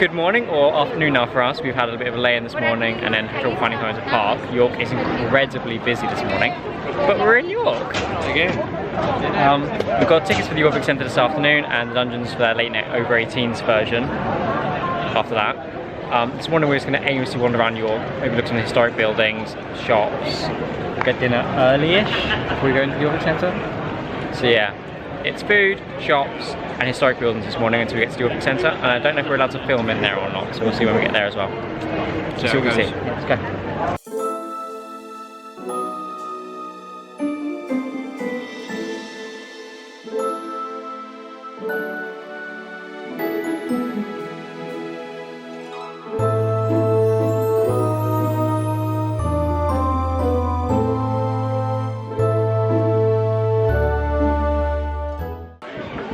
Good morning or afternoon now for us. We've had a little bit of a lay-in this morning and then trouble finding home to park. York is incredibly busy this morning, but we're in York again. We've got tickets for the Jorvik Centre this afternoon and the Dungeons for their late night over 18s version after that. This morning we're just going to aimlessly wander around York, overlook some historic buildings, shops, get dinner early-ish before we go into the Jorvik Centre. So yeah, it's food, shops and historic buildings this morning until we get to the Yorkshire Centre, and I don't know if we're allowed to film in there or not, so we'll see when we get there as well. See what we see. Let's go.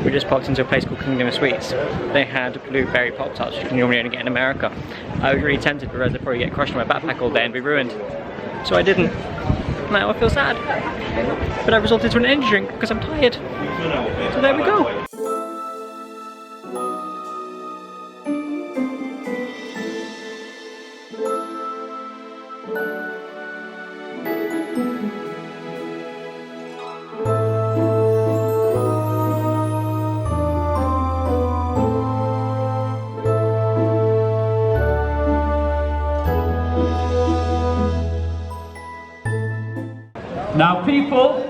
We just parked into a place called Kingdom of Sweets. They had blueberry pop tarts, which you can normally only get in America. I was really tempted, but realised I'd probably get crushed in my backpack all day and be ruined. So I didn't. Now I feel sad. But I resorted to an energy drink because I'm tired. So there we go. Now people,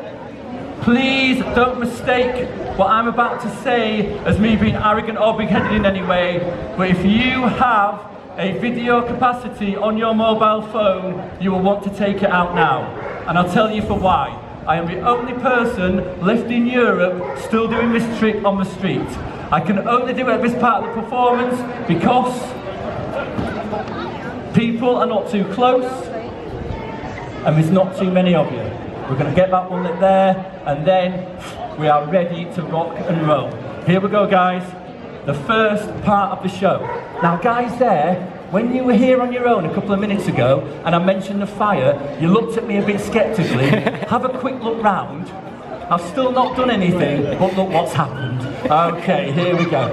please don't mistake what I'm about to say as me being arrogant or big-headed in any way, but if you have a video capacity on your mobile phone, you will want to take it out now. And I'll tell you for why. I am the only person left in Europe still doing this trick on the street. I can only do it at this part of the performance because people are not too close and there's not too many of you. We're going to get that one lit there, and then we are ready to rock and roll. Here we go, guys. The first part of the show. Now, guys there, when you were here on your own a couple of minutes ago, and I mentioned the fire, you looked at me a bit sceptically. Have a quick look round. I've still not done anything, but look what's happened. Okay, here we go.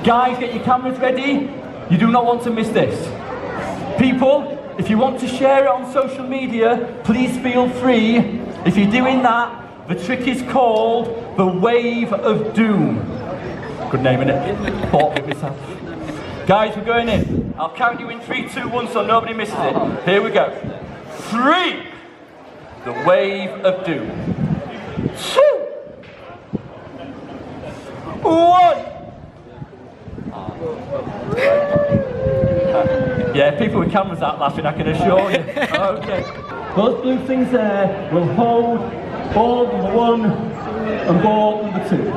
Guys, get your cameras ready. You do not want to miss this. People, if you want to share it on social media, please feel free. If you're doing that, the trick is called the Wave of Doom. Good name, innit? Bought it myself. Guys, we're going in. I'll count you in 3, 2, 1 so nobody misses it. Here we go. 3. The Wave of Doom. 2. 1. Yeah, people with cameras aren't laughing, I can assure you. Okay. Those blue things there will hold ball number 1 and ball number 2.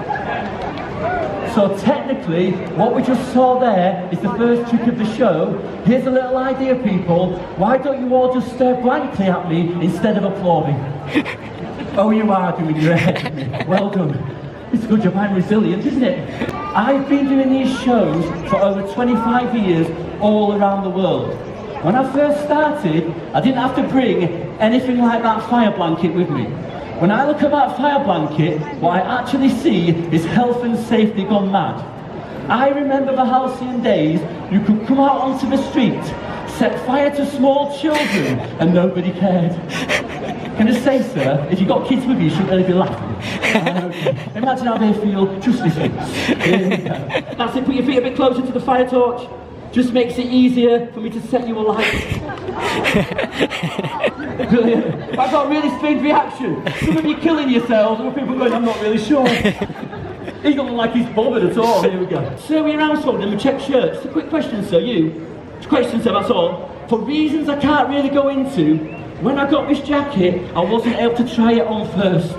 So technically, what we just saw there is the first trick of the show. Here's a little idea, people. Why don't you all just stare blankly at me instead of applauding? Oh, you are doing your head. Well done. It's a good job I'm resilient, isn't it? I've been doing these shows for over 25 years all around the world. When I first started, I didn't have to bring anything like that fire blanket with me. When I look at that fire blanket, what I actually see is health and safety gone mad. I remember the halcyon days, you could come out onto the street, set fire to small children, and nobody cared. Can I say, sir, if you've got kids with you, you shouldn't really be laughing. Imagine how they feel just this once. Here we go. That's it, put your feet a bit closer to the fire torch. Just makes it easier for me to set you alight. Brilliant. I got a really strange reaction. Some of you killing yourselves, other people going, I'm not really sure. He doesn't look like he's bothered at all. Here we go. Sir, we're household in the check shirt. Just a quick question, sir. It's a question, sir, that's all. For reasons I can't really go into, when I got this jacket, I wasn't able to try it on first.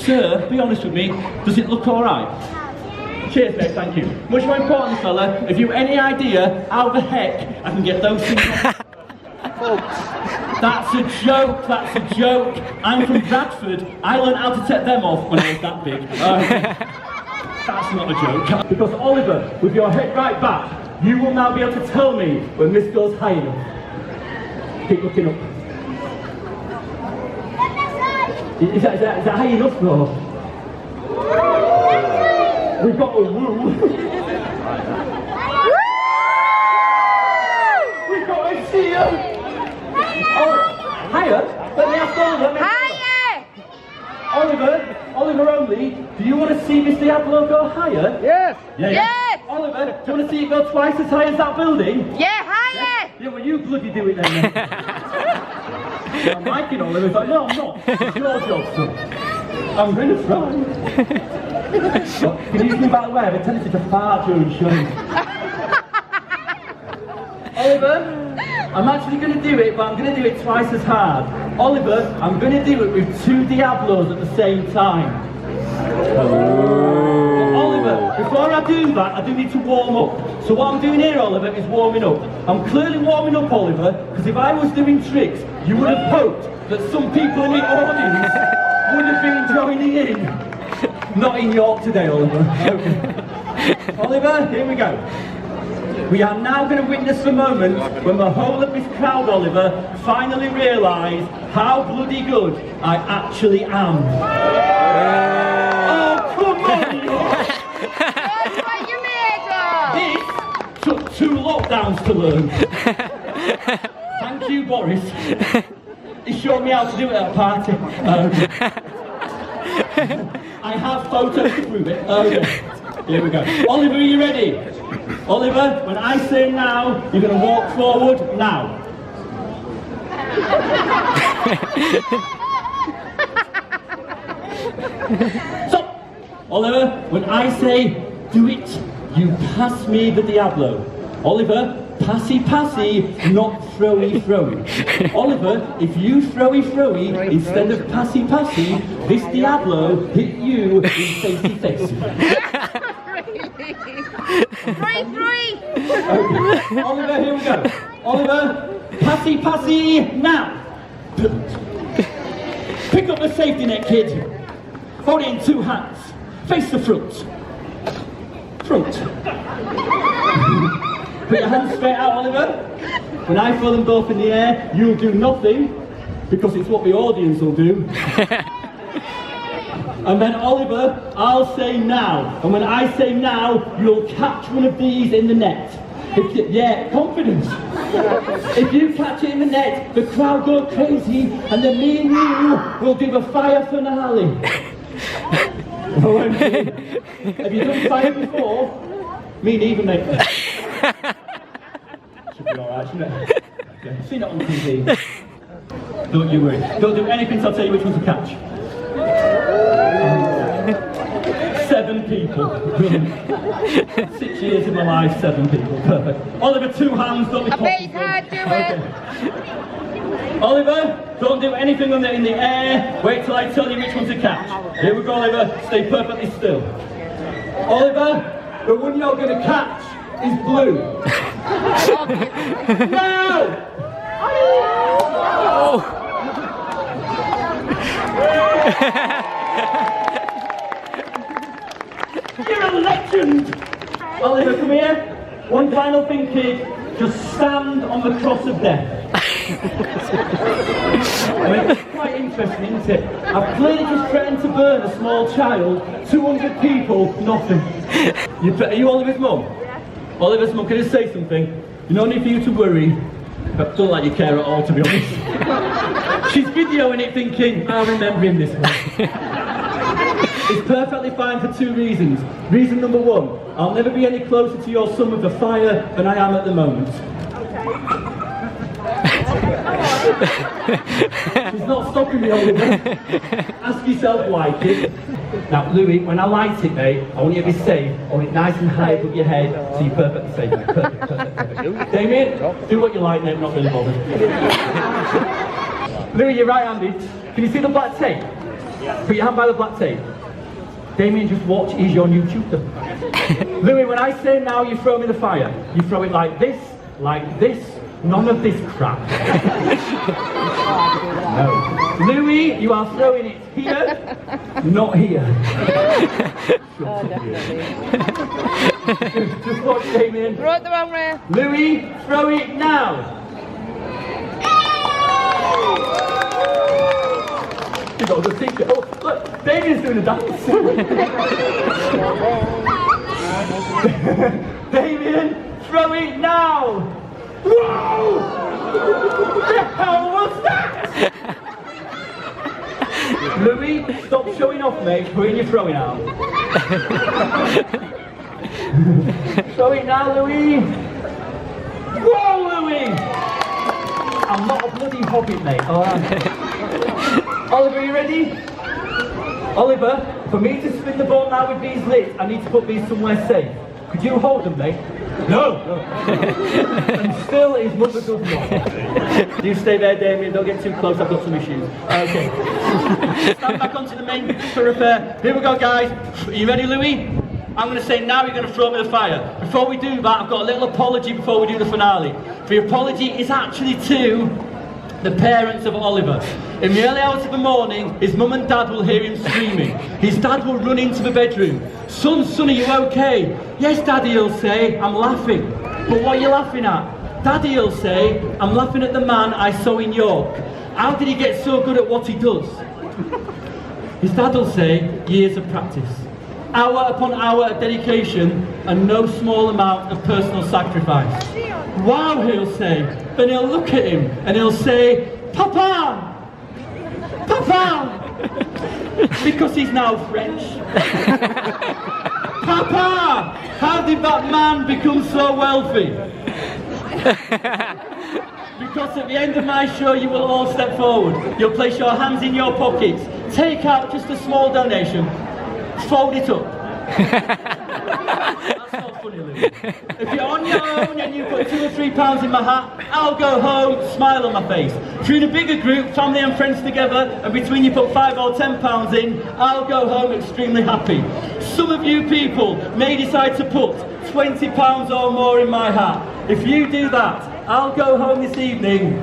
Sir, be honest with me, does it look alright? Cheers, mate, thank you. Much more important, fella, have you any idea how the heck I can get those things on? That's a joke, that's a joke. I'm from Bradford. I learned how to take them off when I was that big. That's not a joke. Because Oliver, with your head right back, you will now be able to tell me when this goes high enough. Keep looking up. Is that high enough though? We've got a woo. Diablo go higher? Yes. Yeah, Yes. Oliver, do you want to see it go twice as high as that building? Yeah, higher. Yeah, well, you bloody do it then. I'm liking Oliver. He's like, no, I'm not. It's your job, son. I'm going to try. Can you use me by the way? I have a tendency to fart during shows. Oliver, I'm actually going to do it, but I'm going to do it twice as hard. Oliver, I'm going to do it with 2 Diablos at the same time. Oliver, before I do that, I do need to warm up. So what I'm doing here, Oliver, is warming up. I'm clearly warming up, Oliver, because if I was doing tricks, you would have hoped that some people in the audience would have been joining in. Not in York today, Oliver. Okay. Oliver, here we go. We are now going to witness the moment when the whole of this crowd, Oliver, finally realise how bloody good I actually am. Oh, come on, York! That's what you made of. This took 2 lockdowns to learn. Thank you, Boris. He showed me how to do it at a party. I have photos to prove it. Okay, here we go. Oliver, are you ready? Oliver, when I say now, you're going to walk forward now. Stop! Oliver, when I say do it, you pass me the Diablo. Oliver, passy passy, not throwy throwy. Oliver, if you throwy throwy instead of passy passy, this Diablo hit you in facey face. Three. Okay. Oliver, here we go. Oliver, passy passy now. Pick up the safety net, kid. Hold it in 2 hands. Face the front. Front. Put your hands straight out, Oliver. When I throw them both in the air, you'll do nothing, because it's what the audience will do. And then, Oliver, I'll say now. And when I say now, you'll catch one of these in the net. Yeah, confidence. If you catch it in the net, the crowd go crazy, and then me and you will do the fire finale. OMG. Have you done fire before? Me neither, mate. Should be alright, shouldn't it? Okay. Seen it on TV. Don't you worry. Don't do anything till I tell you which one to catch. 7 people. 6 years of my life, 7 people. Perfect. Oliver, 2 hands, don't be I bet you can't do it. Oliver, don't do anything in the air. Wait till I tell you which one to catch. Here we go, Oliver. Stay perfectly still. Oliver, the one you're going to catch is blue. No! You're a legend! Oliver, come here. One final thing, kid. Just stand on the cross of death. I mean, it's quite interesting, isn't it? I've clearly just threatened to burn a small child, 200 people, nothing. Are you Oliver's mum? Yeah. Oliver's mum, can I just say something? No need for you to worry. I don't like you care at all, to be honest. She's videoing it thinking, I'll remember him this way. It's perfectly fine for 2 reasons. Reason number 1, I'll never be any closer to your son with the fire than I am at the moment. She's not stopping me, Oliver. Ask yourself why, kid. Now, Louis, when I light it, mate, I want you to be safe. I want it nice and high above your head, so you're perfectly safe, mate. Perfect. Damien, do what you like, mate. I'm not really bothered. Louis, you're right-handed. Can you see the black tape? Put your hand by the black tape. Damien, just watch, he's your new tutor. Louis, when I say now, you throw him in the fire. You throw it like this, none of this crap. No. Louis, you are throwing it here, not here. Just watch, Damien. Throw it the wrong way. Louis, throw it now. You got a good teacher. Oh, look, Damien's doing a dance. Damien, throw it now. Whoa! What the hell was that? Louis, stop showing off, mate. Put in your throwing arm. Show it now, Louis. Whoa, Louis! I'm not a bloody hobbit, mate. All right. Oliver, you ready? Oliver, for me to spin the ball now with these lids, I need to put these somewhere safe. Could you hold them, mate? No! And still his mother does not. You stay there, Damien, don't get too close, I've got some issues. Okay. Stand back onto the main thoroughfare. Here we go, guys. Are you ready, Louis? I'm going to say now you're going to throw me the fire. Before we do that, I've got a little apology before we do the finale. The apology is actually to the parents of Oliver. In the early hours of the morning, his mum and dad will hear him screaming. His dad will run into the bedroom. Son, are you okay? Yes, Daddy, he'll say, I'm laughing. But what are you laughing at? Daddy, he'll say, I'm laughing at the man I saw in York. How did he get so good at what he does? His dad will say, years of practice. Hour upon hour of dedication and no small amount of personal sacrifice. Wow, he'll say. Then he'll look at him and he'll say, Papa! Papa! Because he's now French. Papa! How did that man become so wealthy? Because at the end of my show you will all step forward. You'll place your hands in your pockets. Take out just a small donation. Fold it up. That's not funny, Lou. If you're on your own and you put £2 or £3 in my hat, I'll go home, smile on my face. If you're in a bigger group, family and friends together, and between you put £5 or £10 in, I'll go home extremely happy. Some of you people may decide to put £20 or more in my hat. If you do that, I'll go home this evening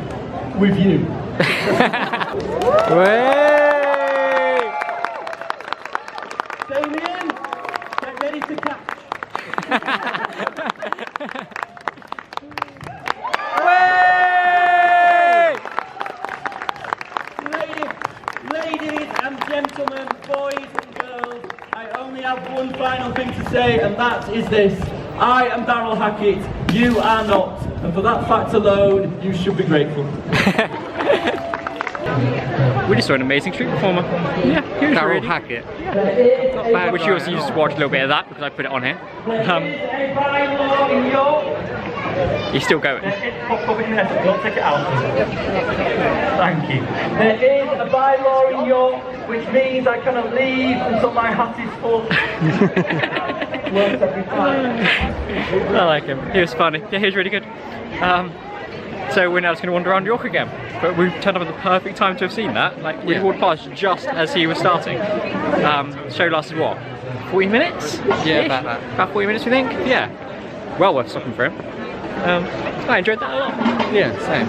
with you. Damien, get ready to catch. Ladies and gentlemen, boys and girls, I only have one final thing to say, and that is this. I am Daryl Hackett, you are not, and for that fact alone, you should be grateful. We just saw an amazing street performer. Yeah, he was Daryl really Hackett. Yeah. Not bad. Which you also used to watch a little bit of that because I put it on here. He's still going. Don't take it out. Thank you. There is a bylaw in York which means I cannot leave until my hat is full. Works every time. I like him. He was funny. Yeah, he was really good. So we're now just going to wander around York again. But we've turned up at the perfect time to have seen that. Like, we walked past just as he was starting. The show lasted what? 40 minutes? Yeah, about that. About 40 minutes, we think? Yeah. Well worth stopping for him. I enjoyed that a lot. Yeah, same.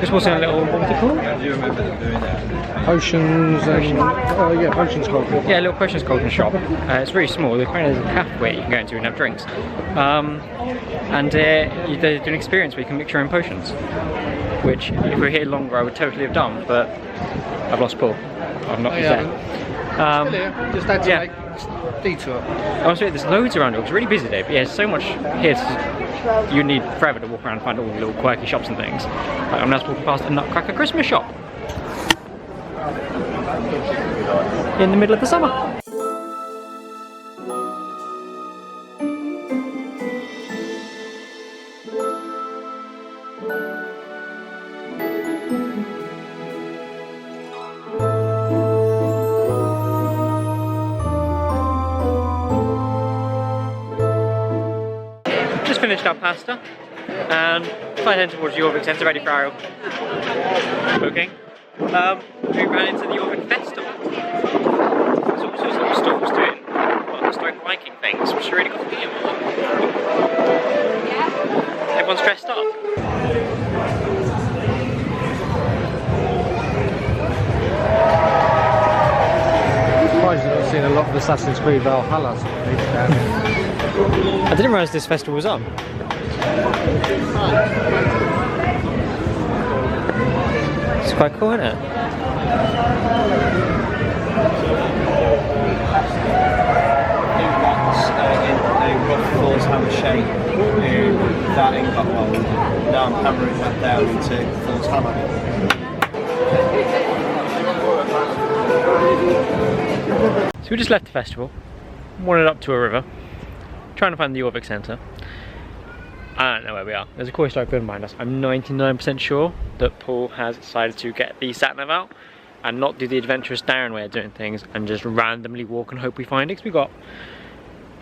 Just watching a little, what's it called? Potions and yeah, potions coffee. Yeah, a little potions coffee shop. It's very small. There's kind of a cafe where you can go into and have drinks. They do an experience where you can mix your own potions. Which, if we were here longer, I would totally have done, but I've lost Paul. I've not been there. Just had to yeah. make detour. Honestly, there's loads around it. It's a really busy day, but yeah, there's so much here. You need forever to walk around and find all the little quirky shops and things. Like, I'm now walking past a Nutcracker Christmas shop in the middle of the summer. Just finished our pasta and flying towards Jorvik Centre, ready for our booking. We ran into the Yorkshire Festival. There's all sorts of little stalls doing historic Viking things, which are really good for you. Everyone's dressed up. I'm surprised you don't seen a lot of Assassin's Creed Valhalla sort of people down here. I didn't realise this festival was on. It's quite cool, isn't it? Falls hammer shape that in got well. Now I'm hammering that down into falls hammer. So we just left the festival, wandered up to a river, trying to find the Jorvik Centre. I don't know where we are. There's a cool historic building behind us. I'm 99% sure that Paul has decided to get the sat-nav out and not do the adventurous Darren way of doing things and just randomly walk and hope we find it, because we got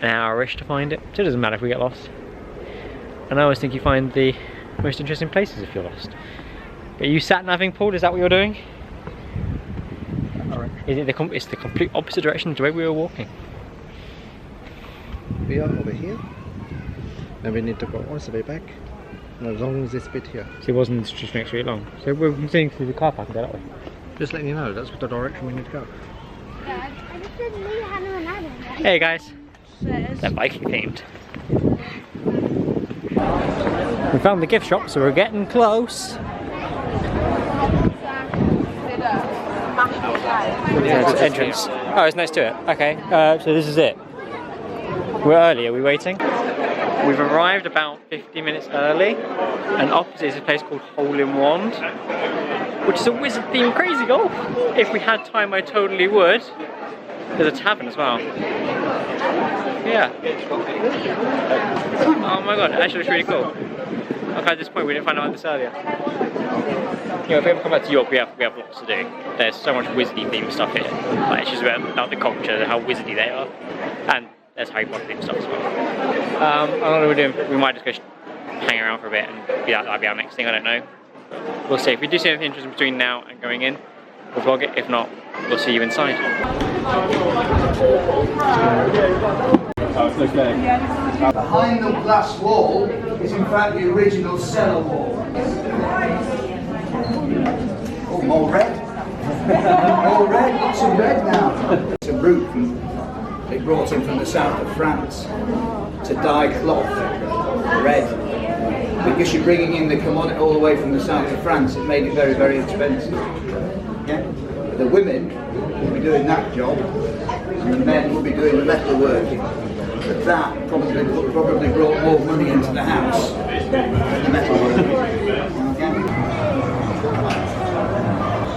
an hour-ish to find it, so it doesn't matter if we get lost. And I always think you find the most interesting places if you're lost. Are you sat-naving, Paul? Is that what you're doing? Is it it's the complete opposite direction of the way we were walking? We are over here. Then we need to go all the way back. And as long as this bit here. So it wasn't just next street long. So we're sitting through the car park and go that way. Just letting you know, that's the direction we need to go. Hey guys. They're Viking themed. We found the gift shop, so we're getting close. Entrance. Oh, it's next to it. Okay, so this is it. We're early. Are we waiting? We've arrived about 50 minutes early, and opposite is a place called Hole in Wand, which is a wizard themed crazy golf. If we had time, I totally would. There's a tavern as well. Yeah. Oh my god, it actually looks really cool. Okay, at this point we didn't find out this earlier. You know, if we ever come back to York, we have lots to do. There's so much wizardy themed stuff here. Like, it's just about the culture, how wizardy they are. And there's Harry Potter themed stuff as well. I don't know what we're doing. We might just go hang around for a bit and that'll be our next thing, I don't know. We'll see. If we do see anything interesting between now and going in, we'll vlog it. If not, we'll see you inside. Behind the glass wall is in fact the original cellar wall. Oh, more red. More red, lots of red now. It's a route they brought in from the south of France to dye cloth red. Because you're bringing in the commodity all the way from the south of France, it made it very, very expensive. Yeah? But the women will be doing that job, and the men will be doing the metalworking. But that probably brought more money into the house than the metalworking. Okay?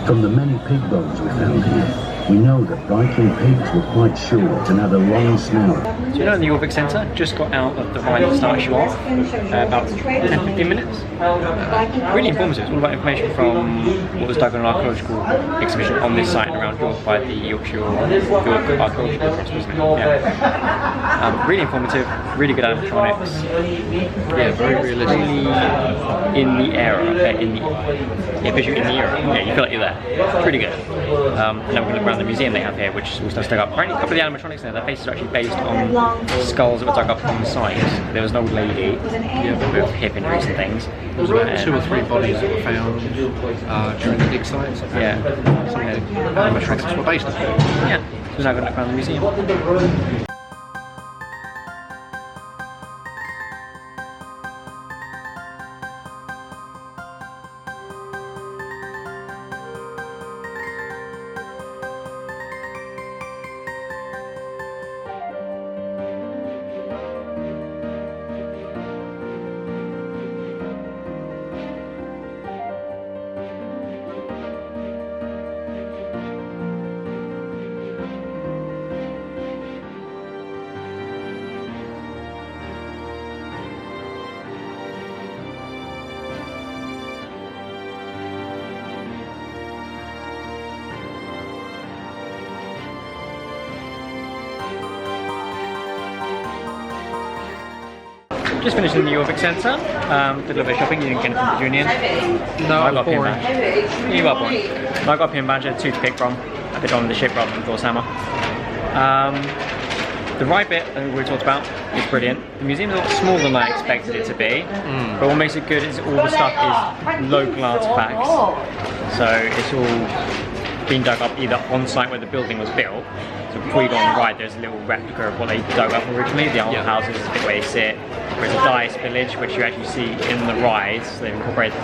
From the many pig bones we found here, we know that Viking pigs were quite short and had a long snout. So you know, in the Jorvik Centre, just got out of the ride that starts you off, about 10-15 minutes. Really informative. It's all about information from what was dug on an archaeological exhibition on this site and around York by the Yorkshire Archaeological Trust, wasn't it? Yeah. Really informative, really good animatronics. Yeah, very realistic. Really in the era, visually in the era. Yeah, you feel like you're there. It's pretty good. And then we're going to look around the museum they have here, which was dug up. Apparently a couple of the animatronics there, their faces are actually based on skulls that were dug up on the site. There was an old lady with hip injuries and things. There was about 2 or 3 bodies that were found during the dig sites. Yeah. Some of the animatronics were based on it. Yeah. So we're now going to look around the museum. Just finished in the Jorvik Centre, did a little bit of shopping. You didn't get anything for Union? No, I got a pin boring. badge. You got one. I got a pin badge, I had 2 to pick from. I picked on the ship rather than Thor's hammer. The right bit that we talked about is brilliant. The museum's a lot smaller than I expected it to be, but what makes it good is all the stuff is local artefacts. So it's all been dug up either on site where the building was built, so before you go on the ride, there's a little replica of what they dug up originally. The old houses, the bit where they sit. There's a dice village, which you actually see in the rides. So they've incorporated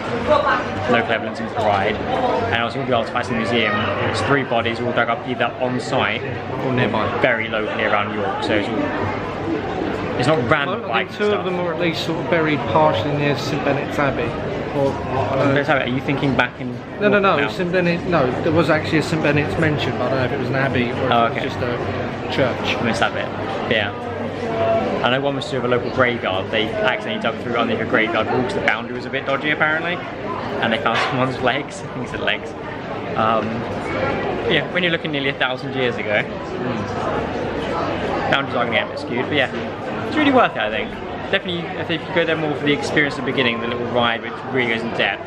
local evidence into the ride. And also all the artifacts in the museum. It's 3 bodies all dug up either on site or nearby, very locally around York. So it's not random. Well, I think 2 of them are at least sort of buried partially near St Benet's Abbey. Are you thinking back in? No. St Bennet. No, there was actually a St Benet's mentioned, but I don't know if it was an abbey or if it was just a church. I missed that bit. Yeah. I know one was to do with a local graveyard. They accidentally dug through underneath a graveyard wall because the boundary was a bit dodgy apparently, and they found someone's legs. I think he said legs. Yeah, when you're looking nearly 1,000 years ago, boundaries are going to get a bit skewed, but yeah, it's really worth it, I think. Definitely, I think if you go there more for the experience at the beginning, the little ride which really goes in depth,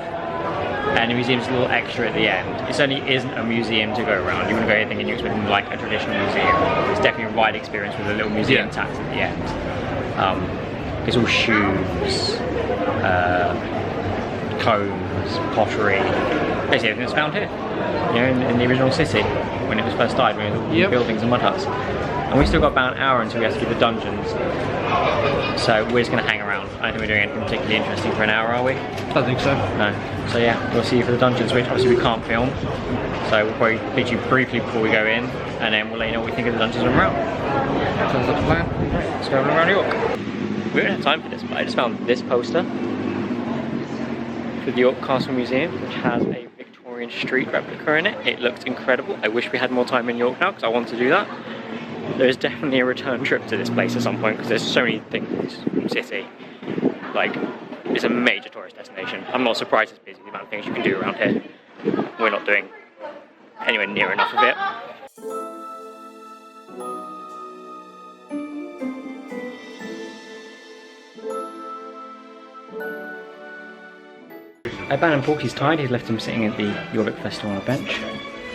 and the museum's a little extra at the end. It certainly isn't a museum to go around. You want to go thinking you're expecting like a traditional museum. It's definitely a ride experience with a little museum tax at the end. It's all shoes, combs, pottery, basically everything that's found here. You know, in the original city when it was first started, when it was all buildings and mud huts. And we've still got about an hour until we have to do the dungeons. So we're just going to hang around. I don't think we're doing anything particularly interesting for an hour, are we? I don't think so. No. So yeah, we'll see you for the dungeons, which obviously we can't film. So we'll probably feature you briefly before we go in, and then we'll let you know what we think of the dungeons when we're out. Sounds like a plan. Let's go around York. We don't have time for this, but I just found this poster for the York Castle Museum, which has a Victorian street replica in it. It looks incredible. I wish we had more time in York now, because I want to do that. There's definitely a return trip to this place at some point because there's so many things in this city. Like, it's a major tourist destination. I'm not surprised it's busy, the amount of things you can do around here. We're not doing anywhere near enough of it. I abandoned Paul, he's tired, he's left him sitting at the Jorvik Festival on a bench,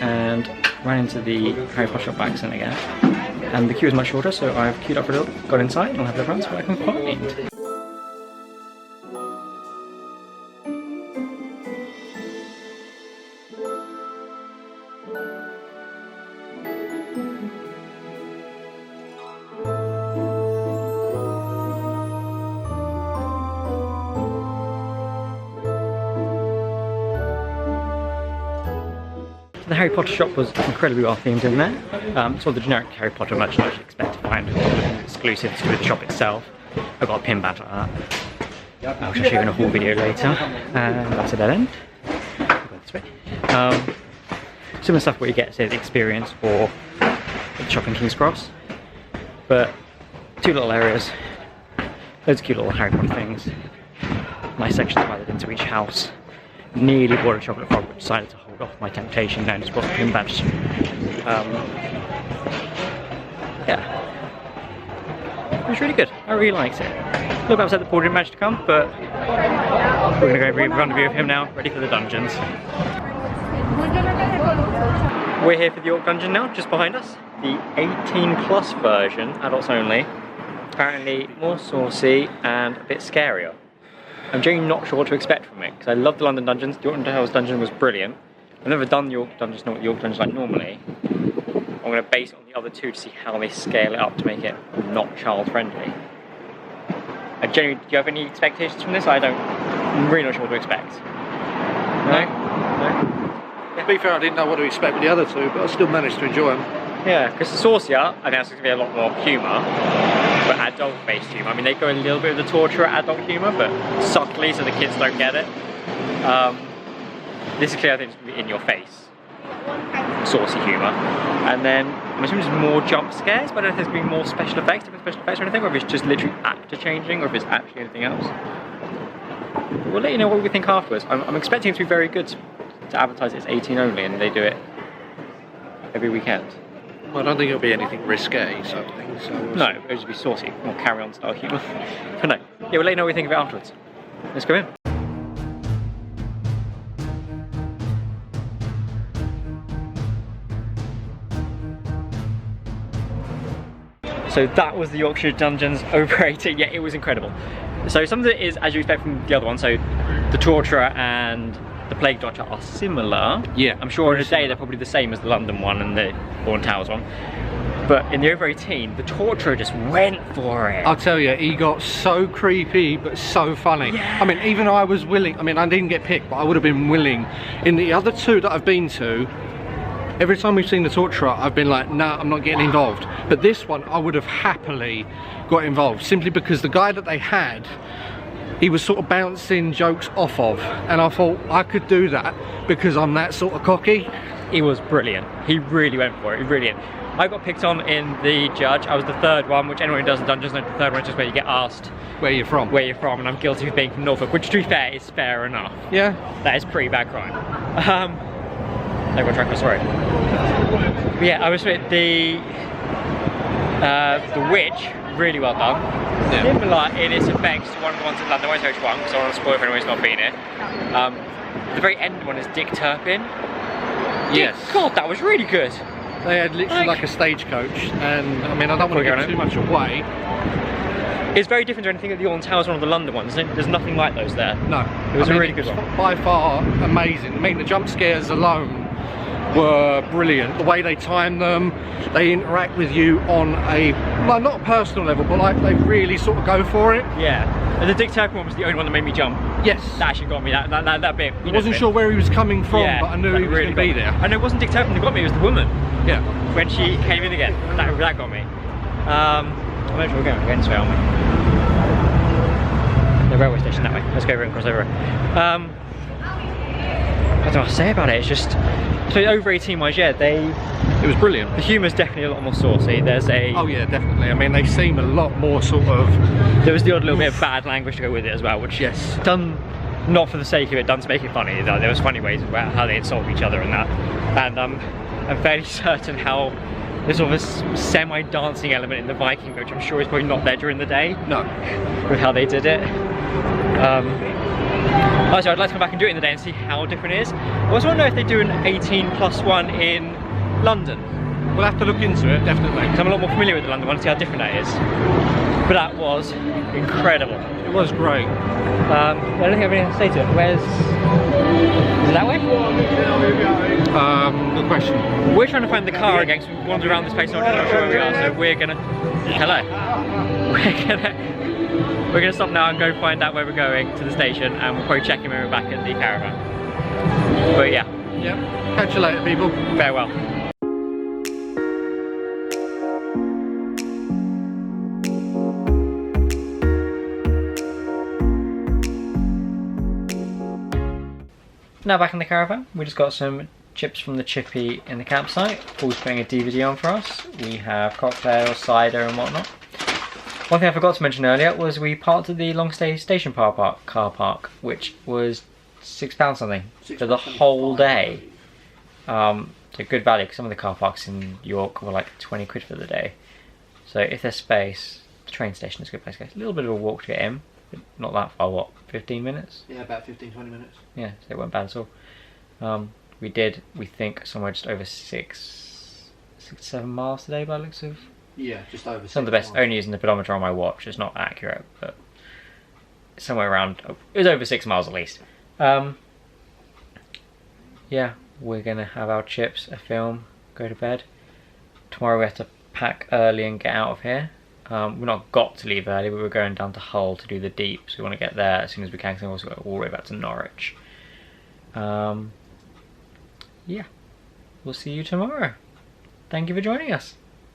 and ran into the Harry Potter shop by accident again. And the queue is much shorter, so I've queued up for a little, got inside, and I'll have the runs what I can find. The Harry Potter shop was incredibly well themed in there. It's all the generic Harry Potter merchandise you'd expect to find, exclusive to the shop itself. I've got a pin badge like that. I'll show you in a haul video later. And that's a dead end. I'll go this way. Similar stuff where you get, say, the experience or the shop in King's Cross. But 2 little areas, loads of cute little Harry Potter things. Nice sections divided into each house. Nearly bought a chocolate frog, but decided to hold off my temptation and just bought the pin badge. Yeah. It was really good. I really liked it. A little bit upset that Paul didn't manage to come, but we're going to go rendezvous with him now, ready for the dungeons. We're here for the York Dungeon now, just behind us. The 18+ version, adults only. Apparently more saucy and a bit scarier. I'm genuinely not sure what to expect from it, because I love the London dungeons. The York House dungeon was brilliant. I've never done the York dungeons, know what the York dungeon's like normally. I'm going to base it on the other 2 to see how they scale it up to make it not child friendly. I genuinely, do you have any expectations from this? I'm really not sure what to expect. No? To be fair, I didn't know what to expect with the other 2, but I still managed to enjoy them. Yeah, because the saucier, I think that's going to be a lot more humour, but adult-based humour. I mean, they go a little bit of the torture adult humour, but subtly so the kids don't get it. This is clear, I think it's going to be in your face, saucy humour. And then, I'm assuming there's more jump scares, but I don't know if there's going to be more special effects, different special effects or anything, or if it's just literally actor changing, or if it's actually anything else. We'll let you know what we think afterwards. I'm expecting it to be very good to advertise it's 18 only, and they do it every weekend. Well, I don't think it'll be anything risque, so I think so. No, it'll just be saucy, more carry-on style humour. But no, yeah, we'll let you know what we think of it afterwards. Let's go in. So that was the Yorkshire Dungeons over 18. Yeah, it was incredible. So some of it is as you expect from the other one. So the Torturer and the Plague Doctor are similar. Yeah. I'm sure in a day they're probably the same as the London one and the Bourne Towers one. But in the over 18, the torturer just went for it. I'll tell you, he got so creepy but so funny. Yeah. I mean, even I was willing, I mean, I didn't get picked, but I would have been willing. In the other two that I've been to, every time we've seen the torturer, I've been like, nah, I'm not getting involved. But this one, I would have happily got involved, simply because the guy that they had, he was sort of bouncing jokes off of, and I thought I could do that because I'm that sort of cocky. He was brilliant. He really went for it. He really did. I got picked on in the judge. I was the third one, which anyone who does Dungeons knows the third one is just where you get asked Where you're from. where you're from, and I'm guilty of being from Norfolk, which to be fair is fair enough. Yeah. That is pretty bad crime. I've got track of sorry. But yeah, I was with the witch, really well done. Yeah. Similar in its effects to one of the ones in London. I won't tell you which one, because I don't want to spoil for anyone who's not been here. The very end one is Dick Turpin. Yes. God, that was really good. They had literally like a stagecoach, and I mean, I don't want to give too much away. It's very different to anything that the Alton Tower is one of the London ones. There's nothing like those there. No. It was a really good one. By far amazing. I mean, the jump scares alone were brilliant. The way they time them, they interact with you on a, well, not a personal level, but like they really sort of go for it. Yeah. And the Dick Turpin one was the only one that made me jump. Yes. That actually got me, that bit. I wasn't sure where he was coming from, Yeah, but I knew he was going to be there. And it wasn't Dick Turpin that got me, it was the woman. Yeah. When she came in again. That got me. I'm not sure we're going this way, aren't we? The railway station that way. Let's go over and cross over. I don't know what to say about it, it's just... So over 18 wise, yeah, it was brilliant. the humour's definitely a lot more saucy. There's a... Oh yeah, definitely. I mean, they seem a lot more sort of... There was the odd little bit of bad language to go with it as well, which yes, done not for the sake of it, done to make it funny. There was funny ways about how they insult each other and that. And I'm fairly certain how there's sort of a semi-dancing element in the Viking, which I'm sure is probably not there during the day. No. With how they did it. Also, I'd like to come back and do it in the day and see how different it is. I also want to know if they do an 18+1 in London. We'll have to look into it, definitely. Because I'm a lot more familiar with the London one to see how different that is. But that was incredible. It was great. I don't think I have anything to say to it. Is it that way? Good question. We're trying to find the car again, because we've wandered around this place not sure where we are, so we're gonna... Hello. We're gonna stop now and go find out where we're going to the station, and we'll probably check in when we're back at the caravan. But yeah. Yep. Catch you later, people. Farewell. Now back in the caravan, we just got some chips from the chippy in the campsite. Paul's putting a DVD on for us. We have cocktails, cider and whatnot. One thing I forgot to mention earlier was we parked at the Longstay Station car park, which was £6 something for the whole day. So good value, because some of the car parks in York were like 20 quid for the day. So if there's space, the train station is a good place to go. It's a little bit of a walk to get in, but not that far, what, 15 minutes? Yeah, about 15-20 minutes. Yeah, so it wasn't bad at all. We did, we think, somewhere just over 6 to 7 miles today by the looks of. Yeah, just over. Some of the best, only using the pedometer on my watch, it's not accurate, but somewhere around, it was over 6 miles at least. Yeah, we're gonna have our chips, a film, go to bed. Tomorrow we have to pack early and get out of here. We've not got to leave early, but we're going down to Hull to do the deep, so we want to get there as soon as we can, because we also go all the way back to Norwich. Yeah, we'll see you tomorrow. Thank you for joining us.